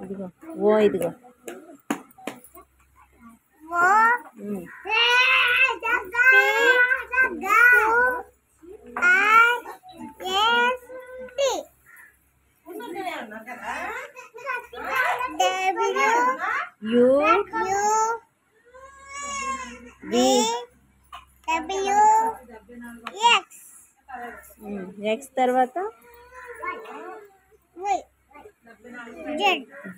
ఇదిగో ఓ ఇదిగో ఎక్స్ తర్వాత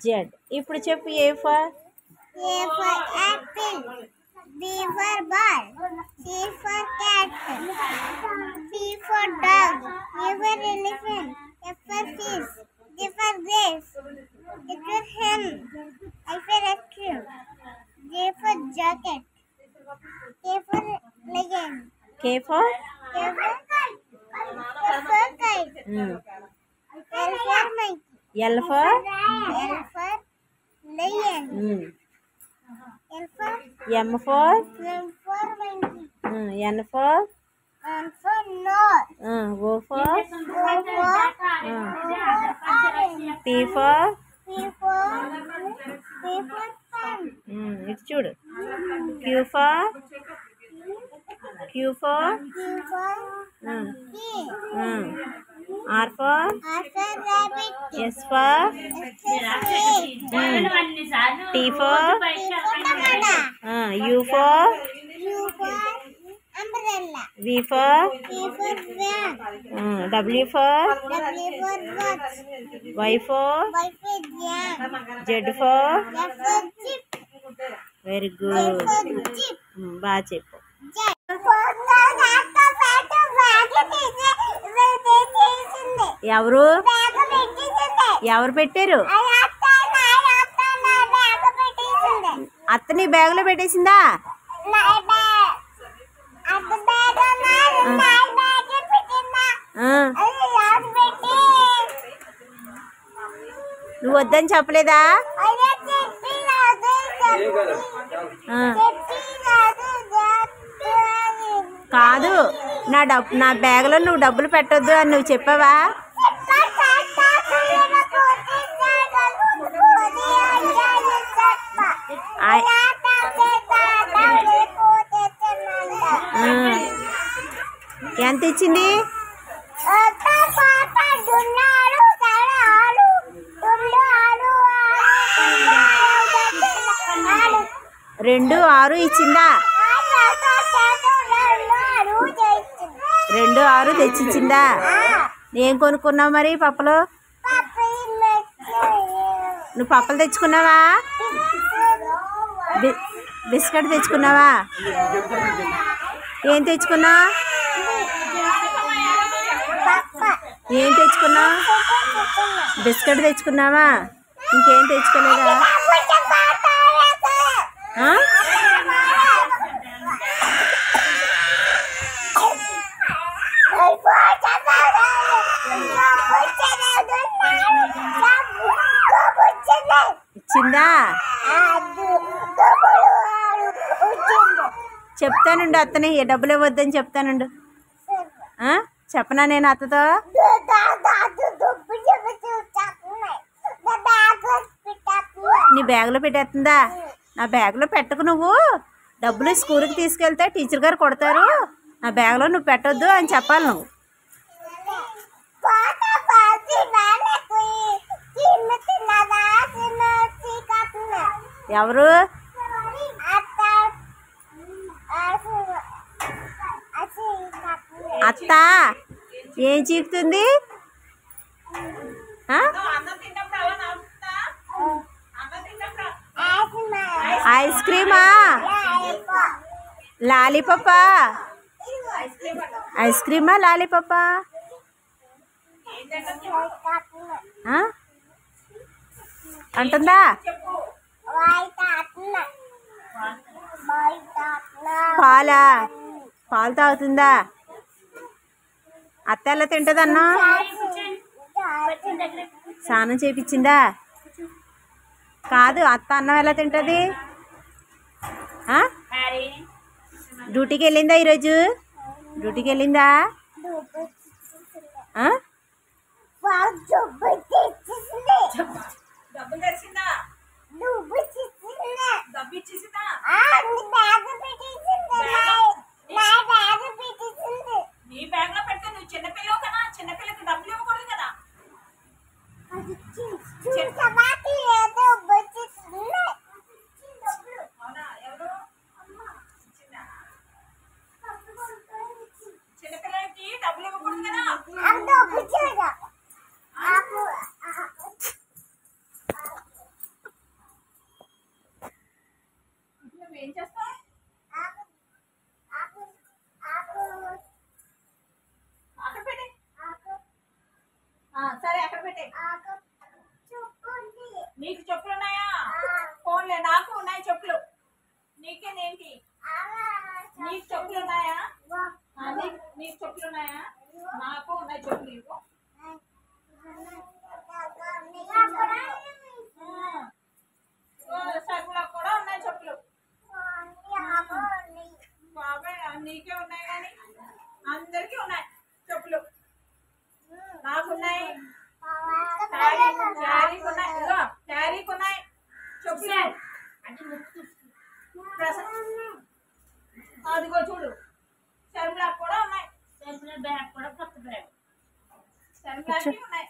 జెడ్. ఇప్పుడు చెప్పు. A for apple, B for ball, C for cat, D for dog, E for elephant, F for fish, G for grapes, H for hen, I for ice cream, J for jacket, K for lion, K for kite, L for monkey, L for lion, L for M for monkey, N for nose, O for orange, P for P for pen, ఇటు చూడు. Q for Q for key, R for R for rabbit, S for T for tomato, U for U for umbrella, V for V for van, W for W for watch, Y for Y for jam, Z for F for chip, very J good. for chip, బాగా చెప్పు. ఎవరు ఎవరు పెట్టారు? అత్త నీ బ్యాగులో పెట్టేసిందా? నువ్వు వద్దని చెప్పలేదా? కాదు, నా బ్యాగులో నువ్వు డబ్బులు పెట్టొద్దు అని నువ్వు చెప్పావా? ఎంత ఇచ్చింది? 2 6 ఇచ్చిందా? 2 6 తెచ్చిచ్చిందా? ఏం కొనుక్కున్నావు మరి పప్పలు? నువ్వు పప్పలు తెచ్చుకున్నావా? బిస్కెట్ తెచ్చుకున్నావా? ఏం తెచ్చుకున్నావు? ఏం తెచ్చుకున్నావు? బిస్కెట్ తెచ్చుకున్నావా? ఇంకేం తెచ్చుకోలేదా? ఇచ్చిందా? చెప్తానుండు అత్తని, డబ్బులు ఇవ్వద్దని చెప్తానుండు. చెప్పనా నేను అత్తతో? నీ బ్యాగులో పెట్టేస్తుందా? నా బ్యాగులో పెట్టకు. నువ్వు డబ్బులు స్కూల్కి తీసుకెళ్తే టీచర్ గారు కొడతారు. నా బ్యాగులో నువ్వు పెట్టొద్దు అని చెప్పాలి నువ్వు. ఎవరు? అత్త ఏం చీకుతుంది? ఐస్ క్రీమా? లాలీపాపా? ఐస్ క్రీమా లాలీపాపా? అంటుందా? పాలా? పాలు తాగుతుందా? అత్త ఎలా తింటుందన్నా? స్నానం చేయించిందా? కాదు, అత్త అన్నం ఎలా తింటుంది? డ్యూటీకి వెళ్ళిందా ఈరోజు? డ్యూటీకి వెళ్ళిందా? నీ బ్యాగ్ లో పెడితే నువ్వు చిన్నపిల్లవు కదా, చిన్నపిల్లకి డబ్బులు ఇవ్వకూడదు కదా. అవునా? ఎవరు చిన్నపిల్లలకి డబ్బులు ఇవ్వకూడదు కదా. నువ్వేం చేస్తావు? అక్కడ పెట్టి. సరే అక్కడ పెట్టి. నీకు చెప్పులు ఉన్నాయా? ఫోన్లే, నాకు ఉన్నాయి చెప్పులు. నీకేంటి? నీకు చెప్పులు ఉన్నాయా? నీకు చెప్పులు ఉన్నాయా? నాకు ఉన్నాయి చెప్పులు. ఇవ్వు. సరుకులకు కూడా ఉన్నాయి చెప్పులు. బాబాయ్ నీకే ఉన్నాయి కానీ అందరికీ ఉన్నాయి చెప్పులు. నాకున్నాయి, శారీకి ఉన్నాయి, ఇదిగో శారీకి ఉన్నాయి చెప్పులు. అదిగో చూడు, శర్మిలాకి కూడా ఉన్నాయి. శర్మిల బ్యాగ్ కూడా కొత్త బ్యాగ్. శర్మిలాకి ఉన్నాయి.